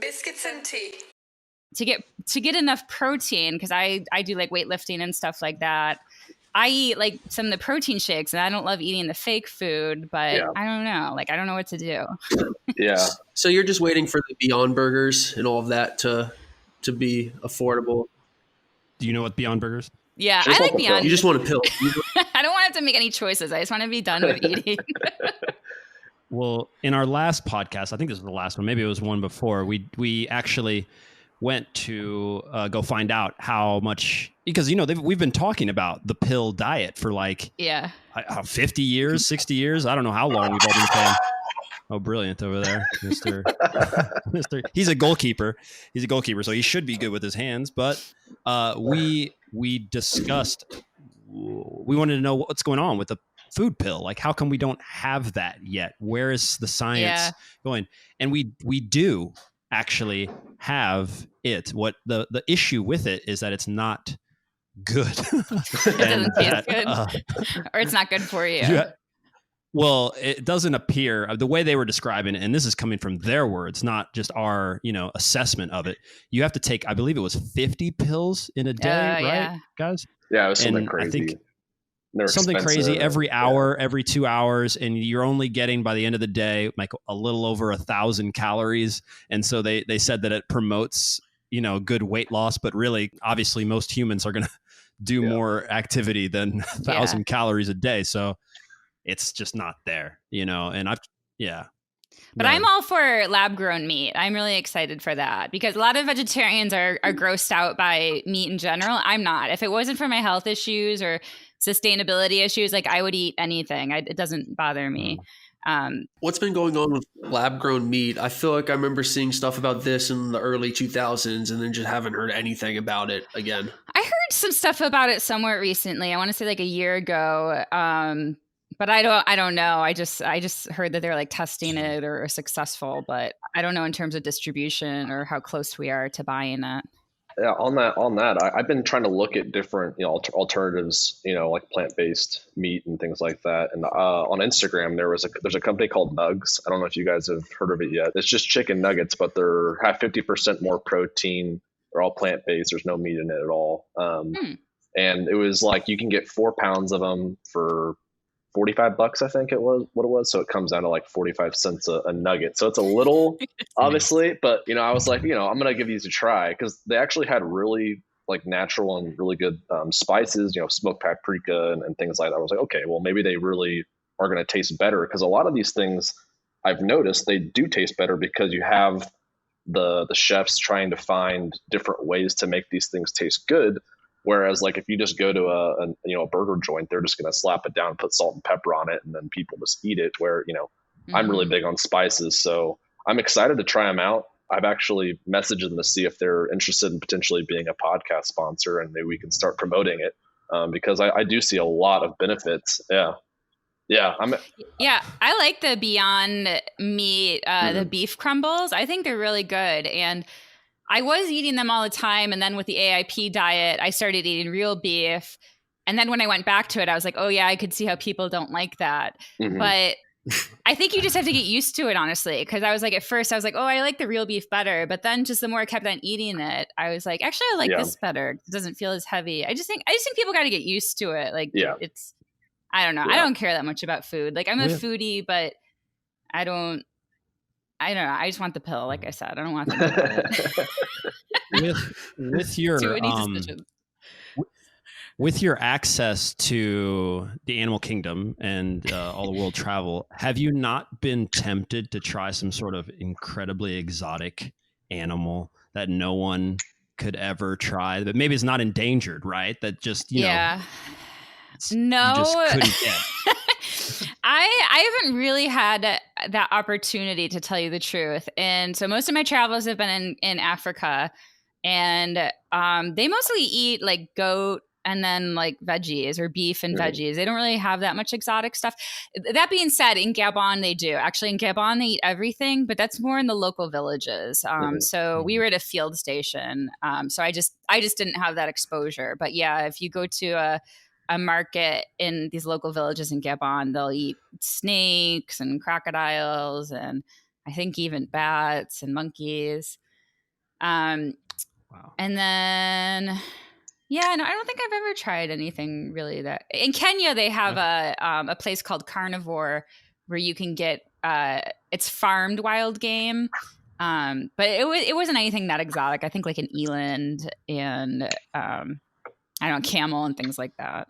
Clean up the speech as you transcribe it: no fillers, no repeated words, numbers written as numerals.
biscuits and tea. To get enough protein, because I do like weightlifting and stuff like that. I eat like some of the protein shakes, and I don't love eating the fake food, but I don't know. Like, I don't know what to do. Yeah. So you're just waiting for the Beyond Burgers and all of that to be affordable. Do you know what Beyond Burgers? Yeah, I like Beyond. You just want a pill. I don't want to have to make any choices. I just want to be done with eating. Well, in our last podcast, I think this was the last one. Maybe it was one before. We actually went to go find out how much, because we've been talking about the pill diet for like 50 years, 60 years. I don't know how long we've all been saying. Oh, brilliant over there, Mr. He's a goalkeeper. He's a goalkeeper, so he should be good with his hands. But we discussed. We wanted to know what's going on with the food pill. Like, how come we don't have that yet? Where is the science going? And we do actually have it. What the issue with it is that it's not good. It doesn't taste good, or it's not good for you. Yeah. Well, it doesn't appear the way they were describing it, and this is coming from their words, not just our, assessment of it. You have to take, I believe it was 50 pills in a day, right, guys? Yeah, it was something crazy. I think something crazy every hour, every 2 hours, and you're only getting by the end of the day like a little over 1,000 calories. And so they said that it promotes, good weight loss, but really, obviously, most humans are going to do more activity than 1,000 calories a day. So it's just not there, and But I'm all for lab-grown meat. I'm really excited for that because a lot of vegetarians are grossed out by meat in general. I'm not. If it wasn't for my health issues or sustainability issues, like I would eat anything. It doesn't bother me. What's been going on with lab-grown meat? I feel like I remember seeing stuff about this in the early 2000s and then just haven't heard anything about it again. I heard some stuff about it somewhere recently. I want to say like a year ago. But I don't know. I just heard that they're like testing it or successful, but I don't know in terms of distribution or how close we are to buying it. Yeah, on that, I've been trying to look at different, alternatives, like plant-based meat and things like that. And on Instagram, there's a company called Nugs. I don't know if you guys have heard of it yet. It's just chicken nuggets, but they're have 50% more protein. They're all plant-based. There's no meat in it at all. And it was like you can get 4 pounds of them for $45, I think it was what it was. So it comes down to like 45 cents a nugget. So it's a little, obviously, but I was like, I'm going to give these a try because they actually had really like natural and really good spices, smoked paprika and things like that. I was like, okay, well, maybe they really are going to taste better because a lot of these things I've noticed they do taste better because you have the chefs trying to find different ways to make these things taste good. Whereas, like, if you just go to a burger joint, they're just going to slap it down, put salt and pepper on it, and then people just eat it. Where, I'm really big on spices, so I'm excited to try them out. I've actually messaged them to see if they're interested in potentially being a podcast sponsor, and maybe we can start promoting it because I do see a lot of benefits. Yeah, I like the Beyond Meat, the beef crumbles. I think they're really good, and I was eating them all the time. And then with the AIP diet, I started eating real beef. And then when I went back to it, I was like, oh yeah, I could see how people don't like that. But I think you just have to get used to it, honestly. Because I was like, at first I was like, oh, I like the real beef better. But then just the more I kept on eating it, I was like, actually, I like this better. It doesn't feel as heavy. I just think people got to get used to it. Like it's, I don't know. I don't care that much about food. Like I'm a foodie, but I don't know. I just want the pill. Like I said, I don't want the with your with your access to the animal kingdom and all the world travel, have you not been tempted to try some sort of incredibly exotic animal that no one could ever try, that maybe is not endangered, right? That just you know, no, you just couldn't get. I haven't really had that opportunity, to tell you the truth. And so most of my travels have been in Africa, and they mostly eat like goat and then like veggies or beef and veggies. They don't really have that much exotic stuff. That being said, in Gabon, they do. Actually, in Gabon, they eat everything, but that's more in the local villages. So we were at a field station. So I just didn't have that exposure. But yeah, if you go to a market in these local villages in Gabon, they'll eat snakes and crocodiles and I think even bats and monkeys. Wow. And then, yeah, no, I don't think I've ever tried anything really that. In Kenya, they have a place called Carnivore where you can get it's farmed wild game, but it wasn't anything that exotic. I think like an eland and I don't know, camel and things like that.